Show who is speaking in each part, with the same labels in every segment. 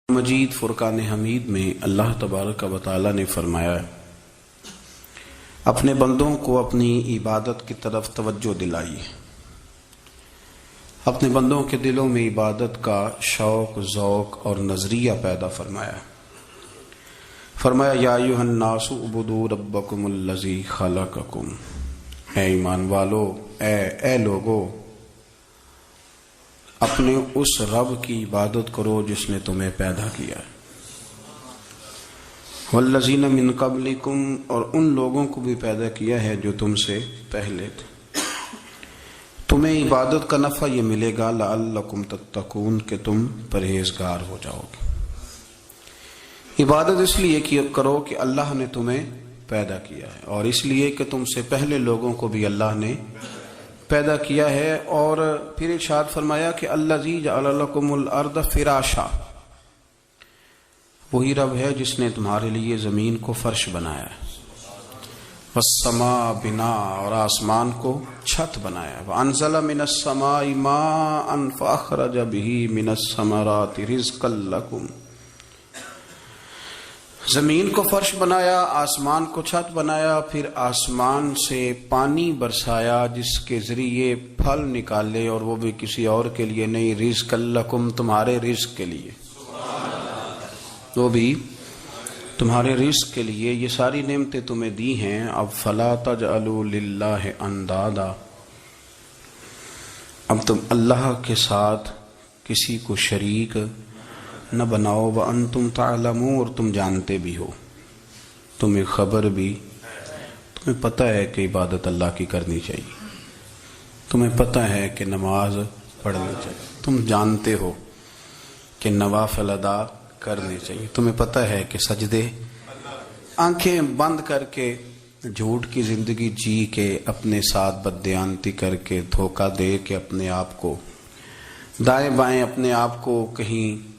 Speaker 1: مجید فرقان حمید میں اللہ تبارک و تعالی نے فرمایا ہے اپنے بندوں کو اپنی عبادت کی طرف توجہ دلائیے، اپنے بندوں کے دلوں میں عبادت کا شوق، ذوق اور نظریہ پیدا فرمایا یا ایھا الناس اعبدوا ربکم الذی خلقکم، اے ایمان والو، اے لوگو، اپنے اس رب کی عبادت کرو جس نے تمہیں پیدا کیا ہے، والذین من قبلکم، اور ان لوگوں کو بھی پیدا کیا ہے جو تم سے پہلے تھے۔ تمہیں عبادت کا نفع یہ ملے گا لعلکم تتقون، کہ تم پرہیزگار ہو جاؤ گے۔ عبادت اس لیے کرو کہ اللہ نے تمہیں پیدا کیا ہے، اور اس لیے کہ تم سے پہلے لوگوں کو بھی اللہ نے پیدا کیا ہے، اور پھر ارشاد فرمایا کہ الذی جعل لکم الارض فراشا، وہی رب ہے جس نے تمہارے لیے زمین کو فرش بنایا ہے، والسماء بناء، اور آسمان کو چھت بنایا ہے، وانزل من السماء ماء فاخرج به من الثمرات رزقا لکم، زمین کو فرش بنایا، آسمان کو چھت بنایا، پھر آسمان سے پانی برسایا جس کے ذریعے پھل نکالے، اور وہ بھی کسی اور کے لیے نہیں، رزق لکم، تمہارے رزق کے لیے، وہ بھی تمہارے رزق کے لیے۔ یہ ساری نعمتیں تمہیں دی ہیں، اب فلا تجعلوا للہ اندادا، اب تم اللہ کے ساتھ کسی کو شریک نہ بناؤ، وانتم تعلمون، اور تم جانتے بھی ہو، تمہیں خبر بھی، تمہیں پتہ ہے کہ عبادت اللہ کی کرنی چاہیے، تمہیں پتہ ہے کہ نماز پڑھنی چاہیے، تم جانتے ہو کہ نوافل ادا کرنے چاہیے، تمہیں پتہ ہے کہ سجدے، آنکھیں بند کر کے جھوٹ کی زندگی جی کے، اپنے ساتھ بددیانتی کر کے، دھوکہ دے کے، اپنے آپ کو دائیں بائیں، اپنے آپ کو کہیں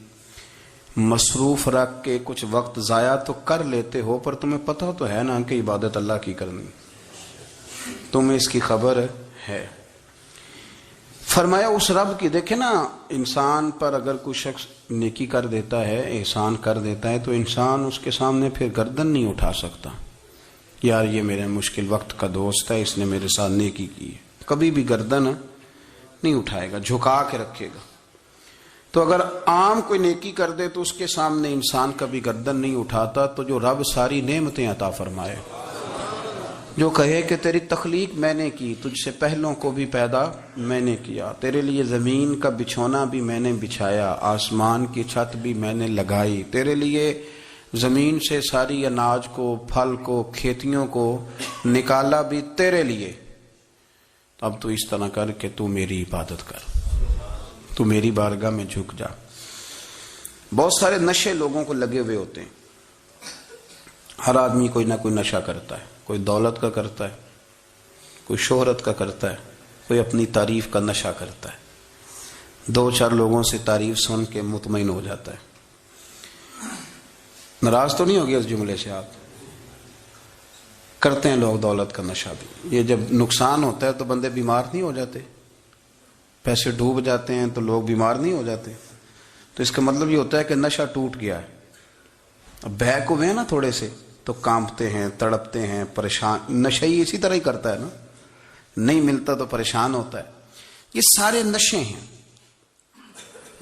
Speaker 1: مصروف رکھ کے کچھ وقت ضائع تو کر لیتے ہو، پر تمہیں پتہ تو ہے نا کہ عبادت اللہ کی کرنی، تمہیں اس کی خبر ہے۔ فرمایا اس رب کی، دیکھیں نا، انسان پر اگر کوئی شخص نیکی کر دیتا ہے، احسان کر دیتا ہے، تو انسان اس کے سامنے پھر گردن نہیں اٹھا سکتا، یار یہ میرے مشکل وقت کا دوست ہے، اس نے میرے ساتھ نیکی کی ہے، کبھی بھی گردن نہیں اٹھائے گا، جھکا کے رکھے گا۔ تو اگر عام کوئی نیکی کر دے تو اس کے سامنے انسان کبھی گردن نہیں اٹھاتا، تو جو رب ساری نعمتیں عطا فرمائے، جو کہے کہ تیری تخلیق میں نے کی، تجھ سے پہلوں کو بھی پیدا میں نے کیا، تیرے لیے زمین کا بچھونا بھی میں نے بچھایا، آسمان کی چھت بھی میں نے لگائی، تیرے لیے زمین سے ساری اناج کو، پھل کو، کھیتیوں کو نکالا بھی تیرے لیے، اب تو اس طرح کر کہ تو میری عبادت کر، تو میری بارگاہ میں جھک جا۔ بہت سارے نشے لوگوں کو لگے ہوئے ہوتے ہیں، ہر آدمی کوئی نہ کوئی نشہ کرتا ہے، کوئی دولت کا کرتا ہے، کوئی شہرت کا کرتا ہے، کوئی اپنی تعریف کا نشہ کرتا ہے، دو چار لوگوں سے تعریف سن کے مطمئن ہو جاتا ہے۔ ناراض تو نہیں ہو گیا اس جملے سے آپ؟ کرتے ہیں لوگ دولت کا نشہ بھی، یہ جب نقصان ہوتا ہے تو بندے بیمار نہیں ہو جاتے، پیسے ڈوب جاتے ہیں تو لوگ بیمار نہیں ہو جاتے، تو اس کا مطلب یہ ہوتا ہے کہ نشہ ٹوٹ گیا ہے۔ اب بہک ہوئے ہیں نا تھوڑے سے تو کانپتے ہیں، تڑپتے ہیں، پریشان، نشہ ہی اسی طرح ہی کرتا ہے نا، نہیں ملتا تو پریشان ہوتا ہے۔ یہ سارے نشے ہیں،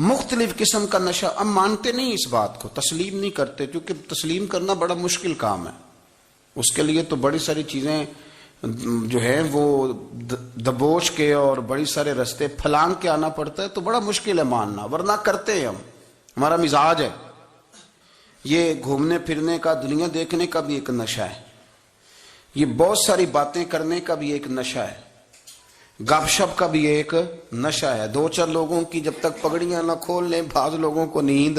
Speaker 1: مختلف قسم کا نشہ۔ ہم مانتے نہیں اس بات کو، تسلیم نہیں کرتے، کیونکہ تسلیم کرنا بڑا مشکل کام ہے، اس کے لیے تو بڑی ساری چیزیں جو ہے وہ دبوچ کے اور بڑی سارے رستے پھلانگ کے آنا پڑتا ہے، تو بڑا مشکل ہے ماننا، ورنہ کرتے ہیں ہم، ہمارا مزاج ہے۔ یہ گھومنے پھرنے کا، دنیا دیکھنے کا بھی ایک نشہ ہے، یہ بہت ساری باتیں کرنے کا بھی ایک نشہ ہے، گپ شپ کا بھی ایک نشہ ہے۔ دو چار لوگوں کی جب تک پگڑیاں نہ کھول لیں، بعض لوگوں کو نیند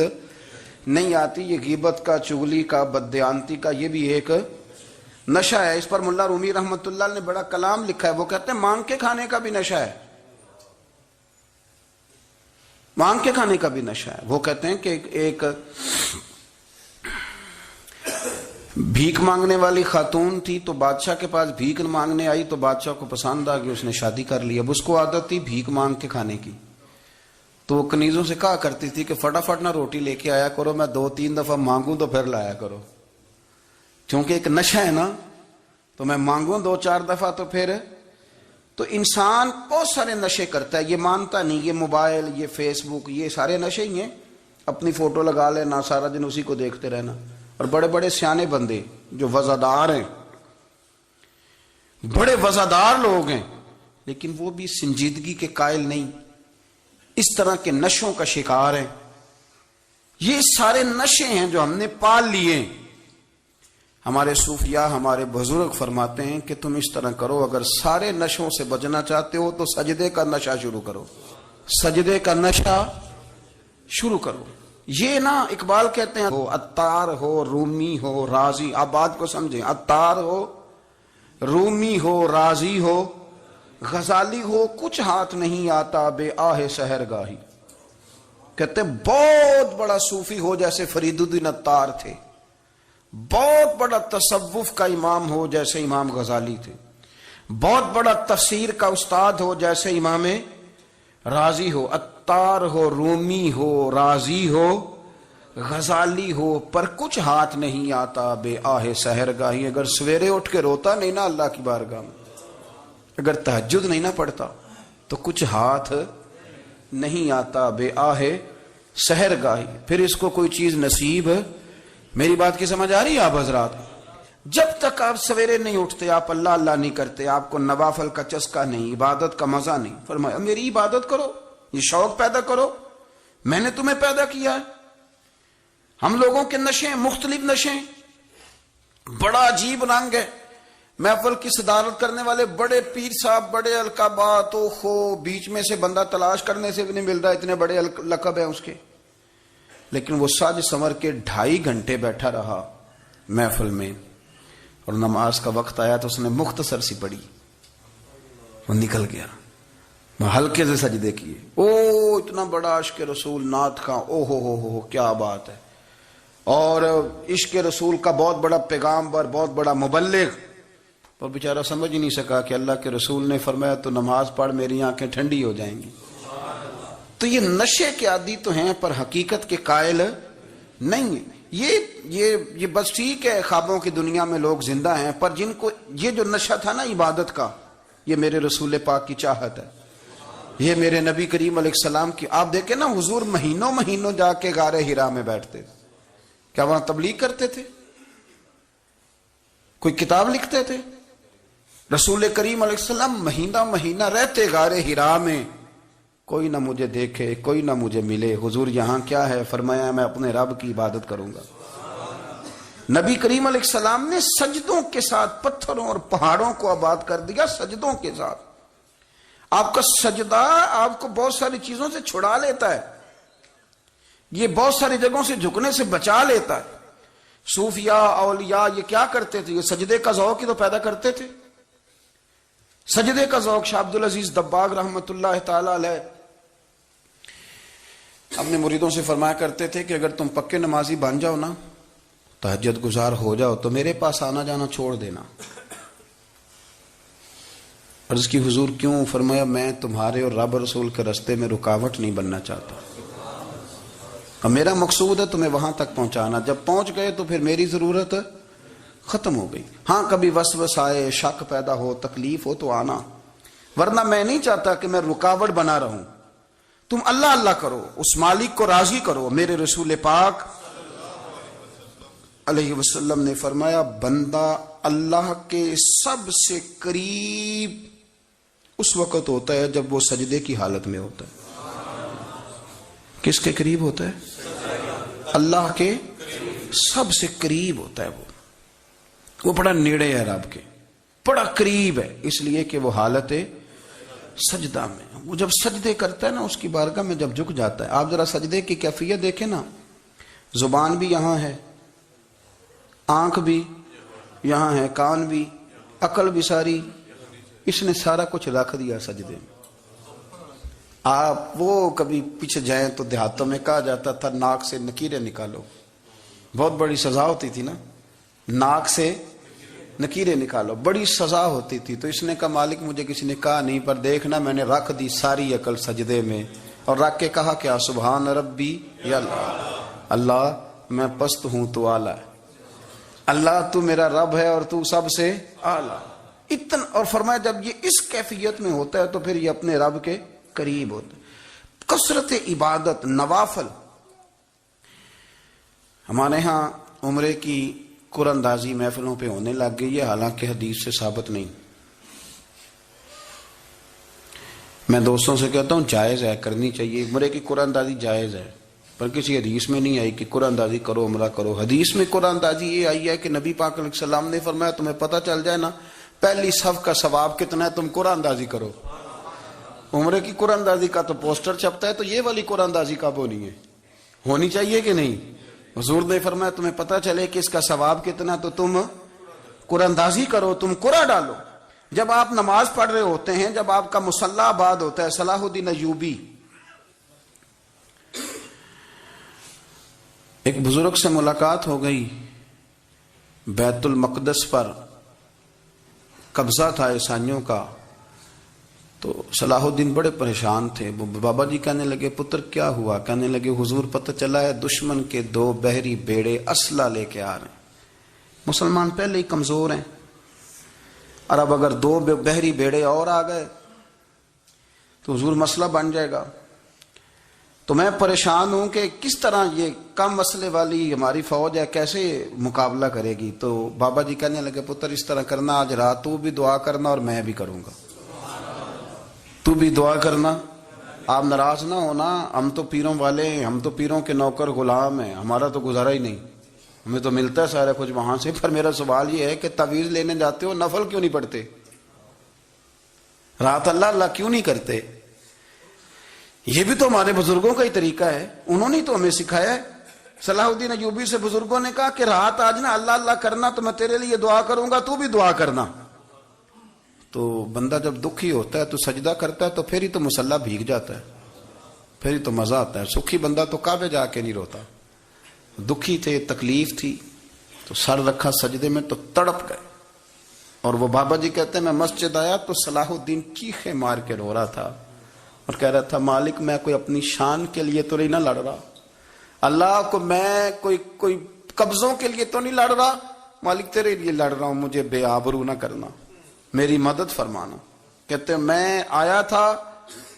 Speaker 1: نہیں آتی، یہ غیبت کا، چغلی کا، بددیانتی کا، یہ بھی ایک نشہ ہے۔ اس پر ملا رومی رحمت اللہ نے بڑا کلام لکھا ہے، وہ کہتے ہیں مانگ کے کھانے کا بھی نشہ ہے، مانگ کے کھانے کا بھی نشہ ہے۔ وہ کہتے ہیں کہ ایک بھیک مانگنے والی خاتون تھی، تو بادشاہ کے پاس بھیک مانگنے آئی، تو بادشاہ کو پسند آ گئی، اس نے شادی کر لی، اب اس کو عادت تھی بھیک مانگ کے کھانے کی، تو وہ کنیزوں سے کہا کرتی تھی کہ فٹافٹ نہ روٹی لے کے آیا کرو، میں 2-3 دفعہ مانگوں تو پھر لایا کرو، کیونکہ ایک نشہ ہے نا، تو میں مانگوں 2-4 دفعہ تو پھر۔ تو انسان بہت سارے نشے کرتا ہے، یہ مانتا نہیں، یہ موبائل، یہ فیس بک، یہ سارے نشے ہی ہیں۔ اپنی فوٹو لگا لینا، سارا دن اسی کو دیکھتے رہنا۔ اور بڑے بڑے سیانے بندے جو وزادار ہیں، بڑے وزادار لوگ ہیں، لیکن وہ بھی سنجیدگی کے قائل نہیں، اس طرح کے نشوں کا شکار ہیں۔ یہ سارے نشے ہیں جو ہم نے پال لیے۔ ہمارے صوفیاء، ہمارے بزرگ فرماتے ہیں کہ تم اس طرح کرو، اگر سارے نشوں سے بچنا چاہتے ہو تو سجدے کا نشہ شروع کرو، سجدے کا نشہ شروع کرو۔ یہ نا اقبال کہتے ہیں عطار ہو، رومی ہو، رازی، آپ بات کو سمجھیں، عطار ہو، رومی ہو، رازی ہو، غزالی ہو، کچھ ہاتھ نہیں آتا بے آہ سحرگاہی۔ کہتے ہیں بہت بڑا صوفی ہو جیسے فرید الدین عطار تھے، بہت بڑا تصوف کا امام ہو جیسے امام غزالی تھے، بہت بڑا تفسیر کا استاد ہو جیسے امام رازی ہو، عطار ہو، رومی ہو، رازی ہو، غزالی ہو، پر کچھ ہاتھ نہیں آتا بے آہ سحرگاہی۔ اگر سویرے اٹھ کے روتا نہیں نا اللہ کی بارگاہ میں، اگر تہجد نہیں نہ پڑھتا تو کچھ ہاتھ نہیں آتا بے آہ سحرگاہی، پھر اس کو کوئی چیز نصیب۔ میری بات کی سمجھ آ رہی ہے آپ حضرات؟ جب تک آپ سویرے نہیں اٹھتے، آپ اللہ اللہ نہیں کرتے، آپ کو نوافل کا چسکا نہیں، عبادت کا مزہ نہیں، فرمایا میری عبادت کرو، یہ شوق پیدا کرو، میں نے تمہیں پیدا کیا ہے۔ ہم لوگوں کے نشے، مختلف نشے، بڑا عجیب رنگ ہے۔ محفل کی صدارت کرنے والے بڑے پیر صاحب، بڑے القابات، اوہو، بیچ میں سے بندہ تلاش کرنے سے بھی نہیں مل رہا، اتنے بڑے لقب ہیں اس کے، لیکن وہ ساج سنور کے 2.5 گھنٹے بیٹھا رہا محفل میں، اور نماز کا وقت آیا تو اس نے مختصر سی پڑھی، وہ نکل گیا، وہ ہلکے سے سجدے کیے۔ او اتنا بڑا عشق رسول، نعت کا، او ہو کیا بات ہے، اور عشق رسول کا بہت بڑا پیغامبر، بہت بڑا مبلغ، اور بیچارہ سمجھ ہی نہیں سکا کہ اللہ کے رسول نے فرمایا تو نماز پڑھ میری آنکھیں ٹھنڈی ہو جائیں گی۔ تو یہ نشے کے عادی تو ہیں پر حقیقت کے قائل نہیں ہیں۔ یہ بس ٹھیک ہے، خوابوں کی دنیا میں لوگ زندہ ہیں، پر جن کو یہ جو نشہ تھا نا عبادت کا، یہ میرے رسول پاک کی چاہت ہے، یہ میرے نبی کریم علیہ السلام کی۔ آپ دیکھیں نا حضور مہینوں جا کے غار حرا میں بیٹھتے، کیا وہاں تبلیغ کرتے تھے؟ کوئی کتاب لکھتے تھے؟ رسول کریم علیہ السلام مہینہ رہتے غار حرا میں، کوئی نہ مجھے دیکھے، کوئی نہ مجھے ملے، حضور یہاں کیا ہے؟ فرمایا میں اپنے رب کی عبادت کروں گا۔ نبی کریم علیہ السلام نے سجدوں کے ساتھ پتھروں اور پہاڑوں کو آباد کر دیا، سجدوں کے ساتھ۔ آپ کا سجدہ آپ کو بہت ساری چیزوں سے چھڑا لیتا ہے، یہ بہت ساری جگہوں سے جھکنے سے بچا لیتا ہے۔ صوفیاء، اولیاء یہ کیا کرتے تھے؟ یہ سجدے کا ذوق ہی تو پیدا کرتے تھے، سجدے کا ذوق۔ شاہ عبد العزیز دباغ رحمۃ اللہ تعالی علیہ اپنے مریدوں سے فرمایا کرتے تھے کہ اگر تم پکے نمازی بن جاؤ نا، تہجد گزار ہو جاؤ، تو میرے پاس آنا جانا چھوڑ دینا۔ عرض کی حضور کیوں؟ فرمایا میں تمہارے اور رب رسول کے راستے میں رکاوٹ نہیں بننا چاہتا، اور میرا مقصود ہے تمہیں وہاں تک پہنچانا، جب پہنچ گئے تو پھر میری ضرورت ختم ہو گئی۔ ہاں کبھی وسوس آئے، شک پیدا ہو، تکلیف ہو تو آنا، ورنہ میں نہیں چاہتا کہ میں رکاوٹ بنا رہوں۔ تم اللہ اللہ کرو، اس مالک کو راضی کرو۔ میرے رسول پاک علیہ وسلم نے فرمایا بندہ اللہ کے سب سے قریب اس وقت ہوتا ہے جب وہ سجدے کی حالت میں ہوتا ہے۔ کس کے قریب ہوتا ہے؟ اللہ کے سب سے قریب ہوتا ہے، وہ بڑا نیڑے ہے رب کے، بڑا قریب ہے، اس لیے کہ وہ حالت سجدہ میں، وہ جب سجدے کرتا ہے نا اس کی بارگاہ میں جب جھک جاتا ہے۔ آپ ذرا سجدے کی کیفیت دیکھیں نا، زبان بھی یہاں ہے، آنکھ بھی یہاں ہے، کان بھی، عقل بھی ساری، اس نے سارا کچھ رکھ دیا سجدے میں۔ آپ وہ کبھی پیچھے جائیں تو دیہاتوں میں کہا جاتا تھا ناک سے نکیریں نکالو، بہت بڑی سزا ہوتی تھی نا، ناک سے نکیریں نکالو، بڑی سزا ہوتی تھی۔ تو اس نے کہا مالک مجھے کسی نے کہا نہیں، پر دیکھنا میں نے رکھ دی ساری عقل سجدے میں، اور رکھ کے کہا کیا؟ سبحان ربی یا اللہ، اللہ میں پست ہوں تو اعلیٰ ہے، اللہ تو میرا رب ہے اور تو سب سے اعلیٰ اتنا. اور فرمایا جب یہ اس کیفیت میں ہوتا ہے تو پھر یہ اپنے رب کے قریب ہوتا ہے. کثرت عبادت، نوافل. ہمارے ہاں عمرے کی قرآن اندازی محفلوں پہ ہونے لگ گئی ہے، حالانکہ حدیث سے ثابت نہیں. میں دوستوں سے کہتا ہوں جائز ہے، کرنی چاہیے، عمرے کی قرآن اندازی جائز ہے، پر کسی حدیث میں نہیں آئی کہ قرآن اندازی کرو عمرہ کرو. حدیث میں قرآن اندازی یہ آئی ہے کہ نبی پاک علیہ السلام نے فرمایا تمہیں پتہ چل جائے نا پہلی صف کا ثواب کتنا ہے، تم قرآن اندازی کرو. عمرے کی قرآن اندازی کا تو پوسٹر چھپتا ہے، تو یہ والی قرآن اندازی کب ہونی ہے؟ ہونی چاہیے کہ نہیں؟ حضور نے فرمایا تمہیں پتہ چلے کہ اس کا ثواب کتنا تو تم قرآن اندازی کرو، تم قرآن ڈالو. جب آپ نماز پڑھ رہے ہوتے ہیں، جب آپ کا مصلی آباد ہوتا ہے، صلاح الدین ایوبی ایک بزرگ سے ملاقات ہو گئی، بیت المقدس پر قبضہ تھا عیسائیوں کا. تو صلاح الدین بڑے پریشان تھے. بابا جی کہنے لگے پتر کیا ہوا؟ کہنے لگے حضور پتہ چلا ہے دشمن کے 2 بحری بیڑے اسلحہ لے کے آ رہے ہیں. مسلمان پہلے ہی کمزور ہیں، اور اب اگر 2 بحری بیڑے اور آ گئے تو حضور مسئلہ بن جائے گا. تو میں پریشان ہوں کہ کس طرح یہ کم مسئلے والی ہماری فوج ہے کیسے مقابلہ کرے گی. تو بابا جی کہنے لگے پتر اس طرح کرنا، آج رات تو بھی دعا کرنا اور میں بھی کروں گا. تو بھی دعا کرنا، آپ ناراض نہ ہونا، ہم تو پیروں والے ہیں، ہم تو پیروں کے نوکر غلام ہیں، ہمارا تو گزارا ہی نہیں، ہمیں تو ملتا ہے سارا کچھ وہاں سے. پر میرا سوال یہ ہے کہ تعویذ لینے جاتے ہو نفل کیوں نہیں پڑھتے؟ رات اللہ اللہ کیوں نہیں کرتے؟ یہ بھی تو ہمارے بزرگوں کا ہی طریقہ ہے، انہوں نے تو ہمیں سکھایا ہے. صلاح الدین ایوبی سے بزرگوں نے کہا کہ رات آج نا اللہ اللہ کرنا، تو میں تیرے لیے دعا کروں گا، تو بھی دعا کرنا. تو بندہ جب دکھی ہوتا ہے تو سجدہ کرتا ہے، تو پھر ہی تو مصلی بھیگ جاتا ہے، پھر ہی تو مزہ آتا ہے. سکھی بندہ تو کعبے جا کے نہیں روتا. دکھی تھے، تکلیف تھی، تو سر رکھا سجدے میں تو تڑپ گئے. اور وہ بابا جی کہتے ہیں میں مسجد آیا تو صلاح الدین چیخے مار کے رو رہا تھا اور کہہ رہا تھا مالک میں کوئی اپنی شان کے لیے تو نہیں نہ لڑ رہا، اللہ کو میں کوئی قبضوں کے لیے تو نہیں لڑ رہا، مالک تیرے لیے لڑ رہا ہوں، مجھے بے آبرو نہ کرنا، میری مدد فرمانا. کہتے ہیں میں آیا تھا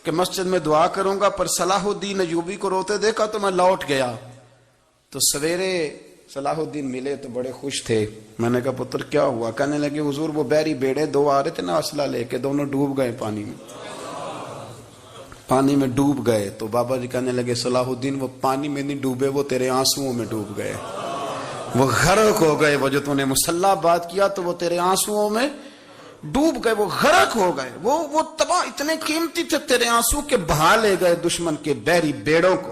Speaker 1: کہ مسجد میں دعا کروں گا، پر صلاح الدین ایوبی کو روتے دیکھا تو میں لوٹ گیا. تو سویرے صلاح الدین ملے تو بڑے خوش تھے. میں نے کہا پتر کیا ہوا؟ کہنے لگے حضور وہ بحری بیڑے 2 آ رہے تھے نا اسلحہ لے کے، دونوں ڈوب گئے پانی میں ڈوب گئے. تو بابا جی کہنے لگے صلاح الدین وہ پانی میں نہیں ڈوبے، وہ تیرے آنسوؤں میں ڈوب گئے، وہ غرق ہو گئے. وہ جو تو نے مصلی بات کیا تو وہ تیرے آنسوؤں میں ڈوب گئے، وہ غرق ہو گئے، وہ تباہ اتنے قیمتی تھے تیرے آنسو کے بہا لے گئے دشمن کے بحری بیڑوں کو.